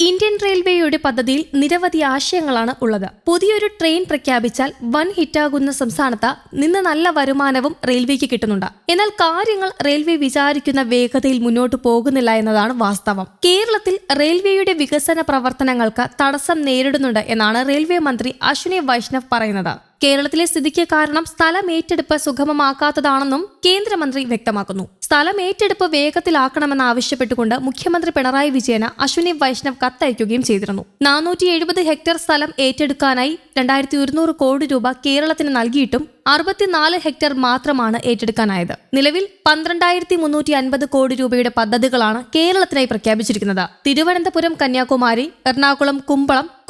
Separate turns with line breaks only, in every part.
Indian റെയിൽവേയുടെ പദ്ധതിയിൽ നിരവധി ആശയങ്ങളാണ് ഉള്ളത്. പുതിയൊരു ട്രെയിൻ പ്രഖ്യാപിച്ചാൽ വൻ ഹിറ്റാകുന്ന സംസ്ഥാനത്ത് നിന്ന് നല്ല വരുമാനവും റെയിൽവേക്ക് കിട്ടുന്നുണ്ട്. എന്നാൽ കാര്യങ്ങൾ റെയിൽവേ വിചാരിക്കുന്ന വേഗതയിൽ മുന്നോട്ട് പോകുന്നില്ല എന്നതാണ് വാസ്തവം. കേരളത്തിൽ റെയിൽവേയുടെ വികസന പ്രവർത്തനങ്ങൾക്ക് തടസ്സം നേരിടുന്നുണ്ട് എന്നാണ് റെയിൽവേ മന്ത്രി അശ്വിനി വൈഷ്ണവ് പറയുന്നത്. കേരളത്തിലെ സ്ഥിതിക്ക് കാരണം സ്ഥലം ഏറ്റെടുപ്പ് സുഗമമാക്കാത്തതാണെന്നും കേന്ദ്രമന്ത്രി വ്യക്തമാക്കുന്നു. സ്ഥലം ഏറ്റെടുപ്പ് വേഗത്തിലാക്കണമെന്ന് ആവശ്യപ്പെട്ടുകൊണ്ട് മുഖ്യമന്ത്രി പിണറായി വിജയന് അശ്വിനി വൈഷ്ണവ് കത്തയക്കുകയും ചെയ്തിരുന്നു. 470 ഹെക്ടർ സ്ഥലം ഏറ്റെടുക്കാനായി 2100 കോടി രൂപ കേരളത്തിന് നൽകിയിട്ടും 64 ഹെക്ടർ മാത്രമാണ് ഏറ്റെടുക്കാനായത്. നിലവിൽ 12,350 കോടി രൂപയുടെ പദ്ധതികളാണ് കേരളത്തിനായി പ്രഖ്യാപിച്ചിരിക്കുന്നത്. തിരുവനന്തപുരം കന്യാകുമാരി, എറണാകുളം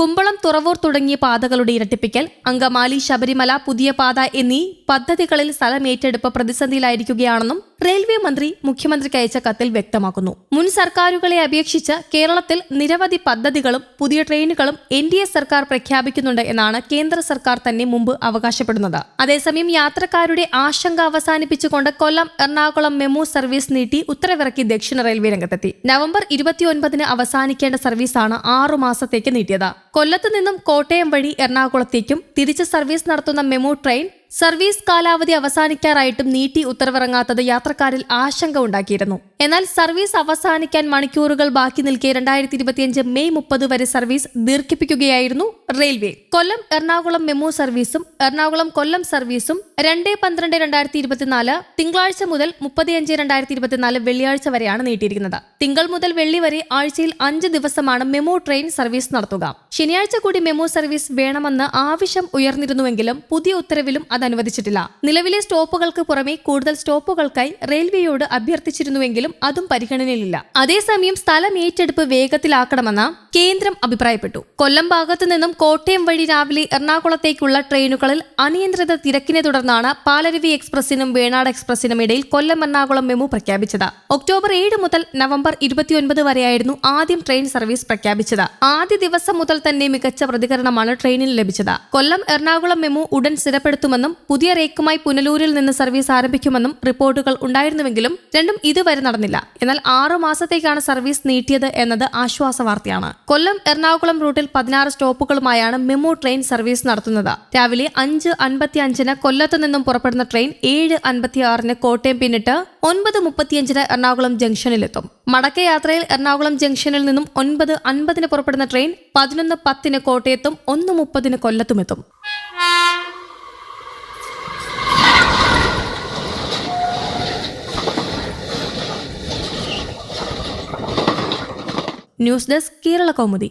കുമ്പളം തുറവൂർ തുടങ്ങിയ പാതകളുടെ ഇരട്ടിപ്പിക്കൽ, അങ്കമാലി ശബരിമല പുതിയ പാത എന്നീ പദ്ധതികളിൽ സ്ഥലം ഏറ്റെടുപ്പ് പ്രതിസന്ധിയിലായിരിക്കുകയാണെന്നും റെയിൽവേ മന്ത്രി മുഖ്യമന്ത്രിക്ക് അയച്ച കത്തിൽ വ്യക്തമാക്കുന്നു. മുൻ സർക്കാരുകളെ അപേക്ഷിച്ച് കേരളത്തിൽ നിരവധി പദ്ധതികളും പുതിയ ട്രെയിനുകളും NDA സർക്കാർ പ്രഖ്യാപിക്കുന്നുണ്ട് എന്നാണ് കേന്ദ്ര സർക്കാർ തന്നെ മുമ്പ് അവകാശപ്പെടുന്നത്. അതേസമയം യാത്രക്കാരുടെ ആശങ്ക അവസാനിപ്പിച്ചുകൊണ്ട് കൊല്ലം എറണാകുളം മെമു സർവീസ് നീട്ടി ഉത്തരവിറക്കി ദക്ഷിണ റെയിൽവേ രംഗത്തെത്തി. നവംബർ 29 അവസാനിക്കേണ്ട സർവീസാണ് 6 മാസത്തേക്ക് നീട്ടിയത്. കൊല്ലത്ത് നിന്നും കോട്ടയം വഴി എറണാകുളത്തേക്കും തിരിച്ച് സർവീസ് നടത്തുന്ന മെമു ട്രെയിൻ സർവീസ് കാലാവധി അവസാനിക്കാറായിട്ടും നീട്ടി ഉത്തരവിറങ്ങാത്തത് യാത്രക്കാരിൽ ആശങ്ക ഉണ്ടാക്കിയിരുന്നു. എന്നാൽ സർവീസ് അവസാനിക്കാൻ മണിക്കൂറുകൾ ബാക്കി നിൽക്കെ 2025 മെയ് 30 വരെ service ദീർഘിപ്പിക്കുകയായിരുന്നു railway. Kollam Ernakulam MEMU സർവീസും എറണാകുളം കൊല്ലം സർവീസും 2/12/2024 തിങ്കളാഴ്ച മുതൽ 30/5/2024 വെള്ളിയാഴ്ച വരെയാണ് നീട്ടിയിരിക്കുന്നത്. തിങ്കൾ മുതൽ വെള്ളി വരെ ആഴ്ചയിൽ 5 ദിവസമാണ് മെമു ട്രെയിൻ സർവീസ് നടത്തുക. ശനിയാഴ്ച കൂടി മെമു സർവീസ് വേണമെന്ന് ആവശ്യം ഉയർന്നിരുന്നുവെങ്കിലും പുതിയ ഉത്തരവിലും അനുവദിച്ചിട്ടില്ല. നിലവിലെ സ്റ്റോപ്പുകൾക്ക് പുറമെ കൂടുതൽ സ്റ്റോപ്പുകൾക്കായി റെയിൽവേയോട് അഭ്യർത്ഥിച്ചിരുന്നുവെങ്കിലും അതും പരിഗണനയിലില്ല. അതേസമയം സ്ഥലം ഏറ്റെടുപ്പ് വേഗത്തിലാക്കണമെന്ന് കേന്ദ്രം അഭിപ്രായപ്പെട്ടു. കൊല്ലം ഭാഗത്തു നിന്നും കോട്ടയം വഴി രാവിലെ എറണാകുളത്തേക്കുള്ള ട്രെയിനുകളിൽ അനിയന്ത്രിത തിരക്കിനെ തുടർന്നാണ് പാലരുവി എക്സ്പ്രസിനും വേണാട് എക്സ്പ്രസിനും ഇടയിൽ കൊല്ലം എറണാകുളം മെമു പ്രഖ്യാപിച്ചത്. ഒക്ടോബർ 7 മുതൽ നവംബർ 29 വരെയായിരുന്നു ആദ്യം ട്രെയിൻ സർവീസ് പ്രഖ്യാപിച്ചത്. ആദ്യ ദിവസം മുതൽ തന്നെ മികച്ച പ്രതികരണമാണ് ട്രെയിനിൽ ലഭിച്ചത്. കൊല്ലം എറണാകുളം മെമു ഉടൻ സ്ഥിരപ്പെടുത്തുമെന്നും പുതിയ റേക്കുമായി പുനലൂരിൽ നിന്ന് സർവീസ് ആരംഭിക്കുമെന്നും റിപ്പോർട്ടുകൾ ഉണ്ടായിരുന്നുവെങ്കിലും രണ്ടും ഇതുവരെ നടന്നില്ല. എന്നാൽ 6 മാസത്തേക്കാണ് സർവീസ് നീട്ടിയത് എന്നത് ആശ്വാസ വാർത്തയാണ്. കൊല്ലം എറണാകുളം റൂട്ടിൽ 16 സ്റ്റോപ്പുകളുമായാണ് മെമു ട്രെയിൻ സർവീസ് നടത്തുന്നത്. രാവിലെ 5:55 കൊല്ലത്ത് നിന്നും പുറപ്പെടുന്ന ട്രെയിൻ 7:56 കോട്ടയം പിന്നിട്ട് 9:35 എറണാകുളം ജംഗ്ഷനിലെത്തും. മടക്കയാത്രയിൽ എറണാകുളം ജംഗ്ഷനിൽ നിന്നും 9:50 പുറപ്പെടുന്ന ട്രെയിൻ 11:10 കോട്ടയത്തും 1:30 കൊല്ലത്തുമെത്തും. News desk Kerala Kaumudi.